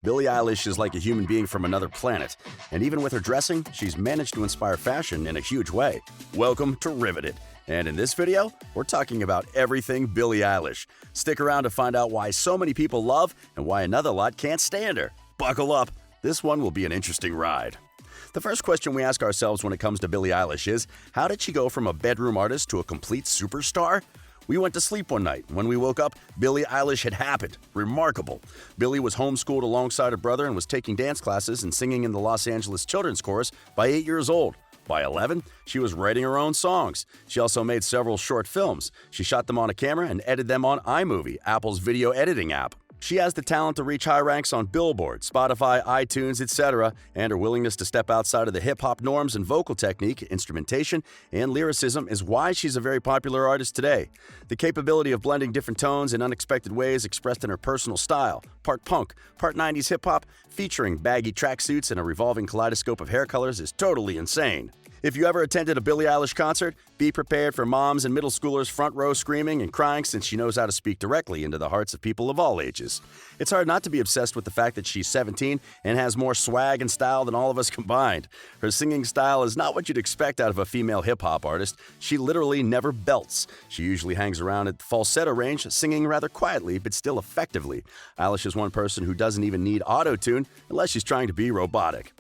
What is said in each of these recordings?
Billie Eilish is like a human being from another planet, and even with her dressing, she's managed to inspire fashion in a huge way. Welcome to Riveted, and in this video, we're talking about everything Billie Eilish. Stick around to find out why so many people love and why another lot can't stand her. Buckle up, this one will be an interesting ride. The first question we ask ourselves when it comes to Billie Eilish is, how did she go from a bedroom artist to a complete superstar? We went to sleep one night. When we woke up, Billie Eilish had happened. Remarkable. Billie was homeschooled alongside her brother and was taking dance classes and singing in the Los Angeles Children's Chorus by 8 years old. By 11, she was writing her own songs. She also made several short films. She shot them on a camera and edited them on iMovie, Apple's video editing app. She has the talent to reach high ranks on Billboard, Spotify, iTunes, etc., and her willingness to step outside of the hip-hop norms and vocal technique, instrumentation, and lyricism is why she's a very popular artist today. The capability of blending different tones in unexpected ways expressed in her personal style, part punk, part 90s hip-hop, featuring baggy tracksuits and a revolving kaleidoscope of hair colors is totally insane. If you ever attended a Billie Eilish concert, be prepared for moms and middle schoolers front row screaming and crying since she knows how to speak directly into the hearts of people of all ages. It's hard not to be obsessed with the fact that she's 17 and has more swag and style than all of us combined. Her singing style is not what you'd expect out of a female hip-hop artist. She literally never belts. She usually hangs around at the falsetto range, singing rather quietly but still effectively. Eilish is one person who doesn't even need auto-tune unless she's trying to be robotic.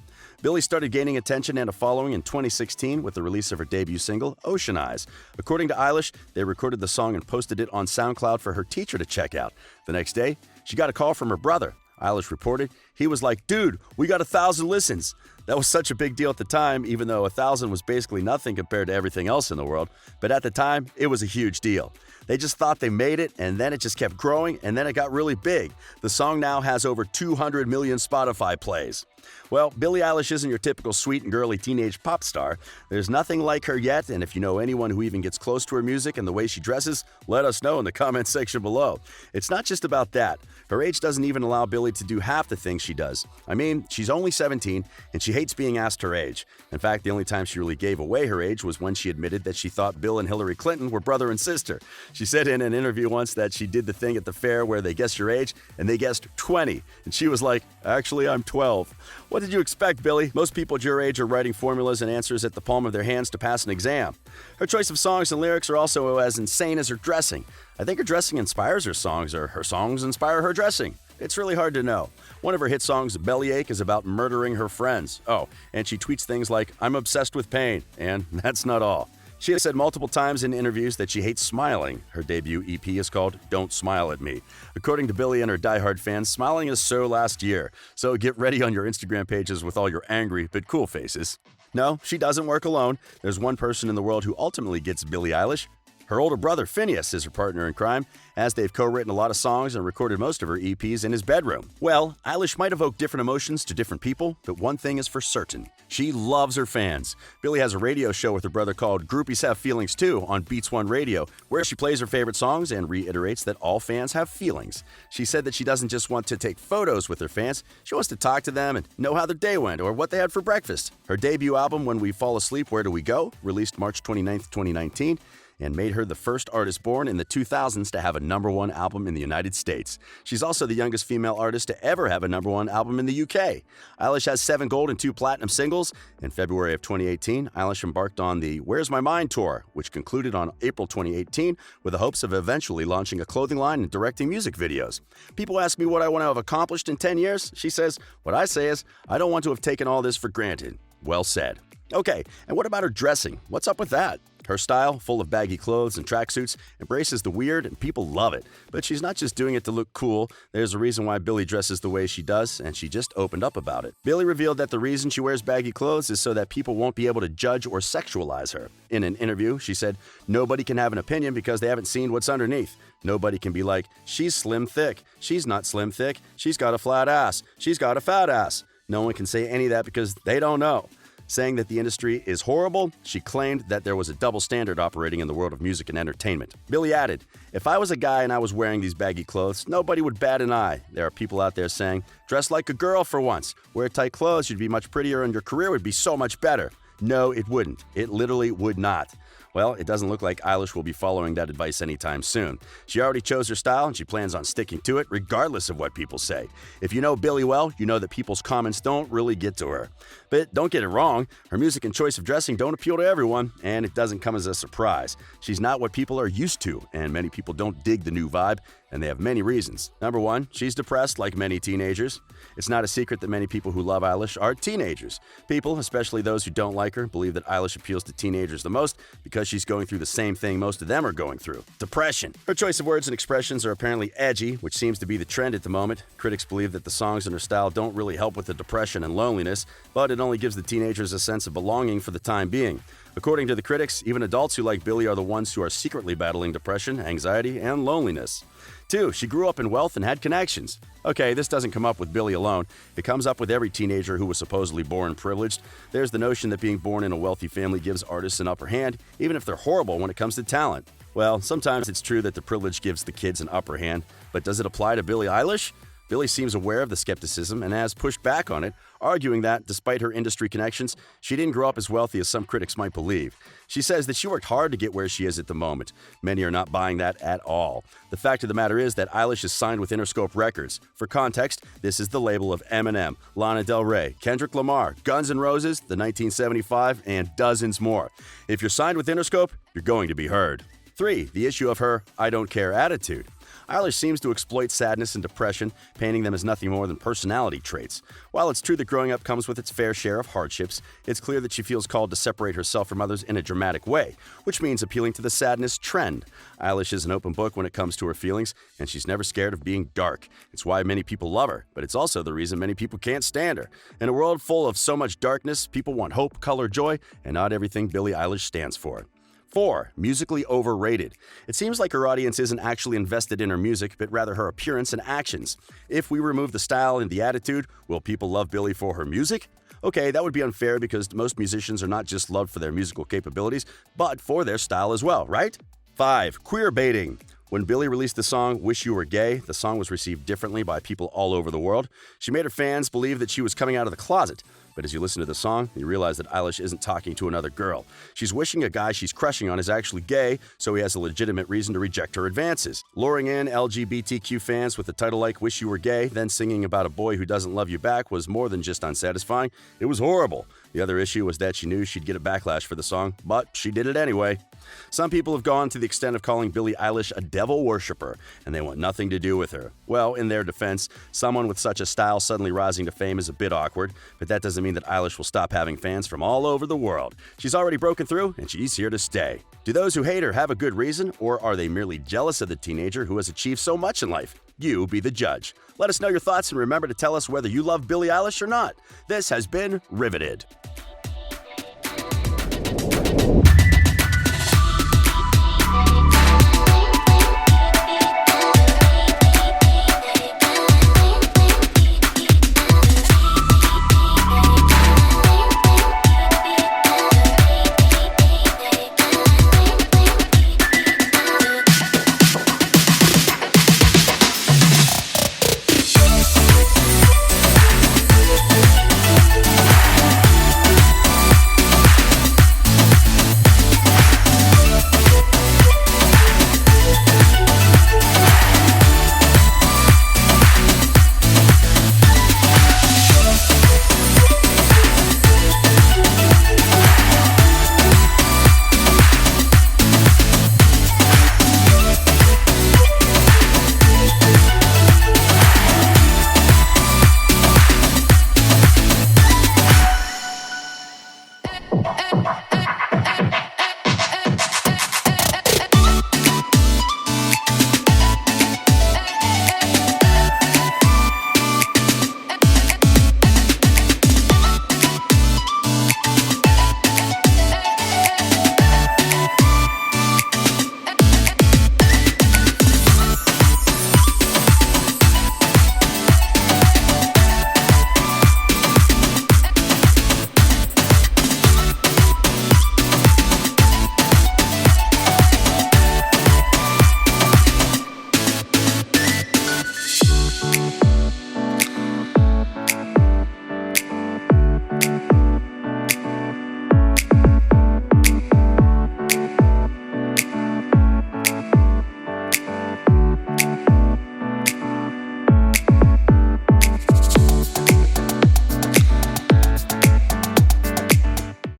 Billie started gaining attention and a following in 2016 with the release of her debut single, Ocean Eyes. According to Eilish, they recorded the song and posted it on SoundCloud for her teacher to check out. The next day, she got a call from her brother. Eilish reported, he was like, "Dude, we got 1,000 listens." That was such a big deal at the time, even though 1,000 was basically nothing compared to everything else in the world. But at the time, it was a huge deal. They just thought they made it, and then it just kept growing, and then it got really big. The song now has over 200 million Spotify plays. Well, Billie Eilish isn't your typical sweet and girly teenage pop star. There's nothing like her yet, and if you know anyone who even gets close to her music and the way she dresses, let us know in the comments section below. It's not just about that. Her age doesn't even allow Billie to do half the things she does. I mean, she's only 17, and she hates being asked her age. In fact, the only time she really gave away her age was when she admitted that she thought Bill and Hillary Clinton were brother and sister. She said in an interview once that she did the thing at the fair where they guessed your age, and they guessed 20, and she was like, "Actually, I'm 12. What did you expect, Billie? Most people at your age are writing formulas and answers at the palm of their hands to pass an exam. Her choice of songs and lyrics are also as insane as her dressing. I think her dressing inspires her songs, or her songs inspire her dressing. It's really hard to know. One of her hit songs, Bellyache, is about murdering her friends. Oh, and she tweets things like, "I'm obsessed with pain," and that's not all. She has said multiple times in interviews that she hates smiling. Her debut EP is called Don't Smile at Me. According to Billie and her diehard fans, smiling is so last year. So get ready on your Instagram pages with all your angry but cool faces. No, she doesn't work alone. There's one person in the world who ultimately gets Billie Eilish. Her older brother, Phineas, is her partner in crime, as they've co-written a lot of songs and recorded most of her EPs in his bedroom. Well, Eilish might evoke different emotions to different people, but one thing is for certain. She loves her fans. Billie has a radio show with her brother called Groupies Have Feelings Too on Beats One Radio, where she plays her favorite songs and reiterates that all fans have feelings. She said that she doesn't just want to take photos with her fans, she wants to talk to them and know how their day went or what they had for breakfast. Her debut album, When We Fall Asleep, Where Do We Go?, released March 29, 2019, and made her the first artist born in the 2000s to have a #1 album in the United States. She's also the youngest female artist to ever have a #1 album in the UK. Eilish has 7 gold and 2 platinum singles. In February of 2018, Eilish embarked on the Where's My Mind tour, which concluded on April 2018 with the hopes of eventually launching a clothing line and directing music videos. People ask me what I want to have accomplished in 10 years. She says, what I say is, I don't want to have taken all this for granted. Well said. Okay, and what about her dressing? What's up with that? Her style, full of baggy clothes and tracksuits, embraces the weird and people love it. But she's not just doing it to look cool. There's a reason why Billie dresses the way she does, and she just opened up about it. Billie revealed that the reason she wears baggy clothes is so that people won't be able to judge or sexualize her. In an interview, she said, "Nobody can have an opinion because they haven't seen what's underneath. Nobody can be like, she's slim thick. She's not slim thick. She's got a flat ass. She's got a fat ass. No one can say any of that because they don't know." Saying that the industry is horrible, she claimed that there was a double standard operating in the world of music and entertainment. Billie added, "If I was a guy and I was wearing these baggy clothes, nobody would bat an eye. There are people out there saying, dress like a girl for once. Wear tight clothes, you'd be much prettier and your career would be so much better. No, it wouldn't. It literally would not. Well, it doesn't look like Eilish will be following that advice anytime soon. She already chose her style and she plans on sticking to it regardless of what people say. If you know Billie well, you know that people's comments don't really get to her. But don't get it wrong, her music and choice of dressing don't appeal to everyone, and it doesn't come as a surprise. She's not what people are used to, and many people don't dig the new vibe, and they have many reasons. Number one, she's depressed like many teenagers. It's not a secret that many people who love Eilish are teenagers. People, especially those who don't like her, believe that Eilish appeals to teenagers the most because she's going through the same thing most of them are going through: depression. Her choice of words and expressions are apparently edgy, which seems to be the trend at the moment. Critics believe that the songs and her style don't really help with the depression and loneliness, but it only gives the teenagers a sense of belonging for the time being. According to the critics, even adults who like Billie are the ones who are secretly battling depression, anxiety, and loneliness. 2. She grew up in wealth and had connections. Okay, this doesn't come up with Billie alone. It comes up with every teenager who was supposedly born privileged. There's the notion that being born in a wealthy family gives artists an upper hand, even if they're horrible when it comes to talent. Well, sometimes it's true that the privilege gives the kids an upper hand, but does it apply to Billie Eilish? Billie seems aware of the skepticism and has pushed back on it, arguing that, despite her industry connections, she didn't grow up as wealthy as some critics might believe. She says that she worked hard to get where she is at the moment. Many are not buying that at all. The fact of the matter is that Eilish is signed with Interscope Records. For context, this is the label of Eminem, Lana Del Rey, Kendrick Lamar, Guns N' Roses, The 1975, and dozens more. If you're signed with Interscope, you're going to be heard. 3. The issue of her "I don't care" attitude. Eilish seems to exploit sadness and depression, painting them as nothing more than personality traits. While it's true that growing up comes with its fair share of hardships, it's clear that she feels called to separate herself from others in a dramatic way, which means appealing to the sadness trend. Eilish is an open book when it comes to her feelings, and she's never scared of being dark. It's why many people love her, but it's also the reason many people can't stand her. In a world full of so much darkness, people want hope, color, joy, and not everything Billie Eilish stands for. 4. Musically overrated. It seems like her audience isn't actually invested in her music, but rather her appearance and actions. If we remove the style and the attitude, will people love Billie for her music? Okay, that would be unfair because most musicians are not just loved for their musical capabilities, but for their style as well, right? 5. Queerbaiting. When Billie released the song "Wish You Were Gay," the song was received differently by people all over the world. She made her fans believe that she was coming out of the closet. But as you listen to the song, you realize that Eilish isn't talking to another girl. She's wishing a guy she's crushing on is actually gay, so he has a legitimate reason to reject her advances. Luring in LGBTQ fans with a title like "Wish You Were Gay," then singing about a boy who doesn't love you back was more than just unsatisfying. It was horrible. The other issue was that she knew she'd get a backlash for the song, but she did it anyway. Some people have gone to the extent of calling Billie Eilish a devil worshiper, and they want nothing to do with her. Well, in their defense, someone with such a style suddenly rising to fame is a bit awkward, but that doesn't mean that Eilish will stop having fans from all over the world. She's already broken through, and she's here to stay. Do those who hate her have a good reason, or are they merely jealous of the teenager who has achieved so much in life? You be the judge. Let us know your thoughts and remember to tell us whether you love Billie Eilish or not. This has been Riveted.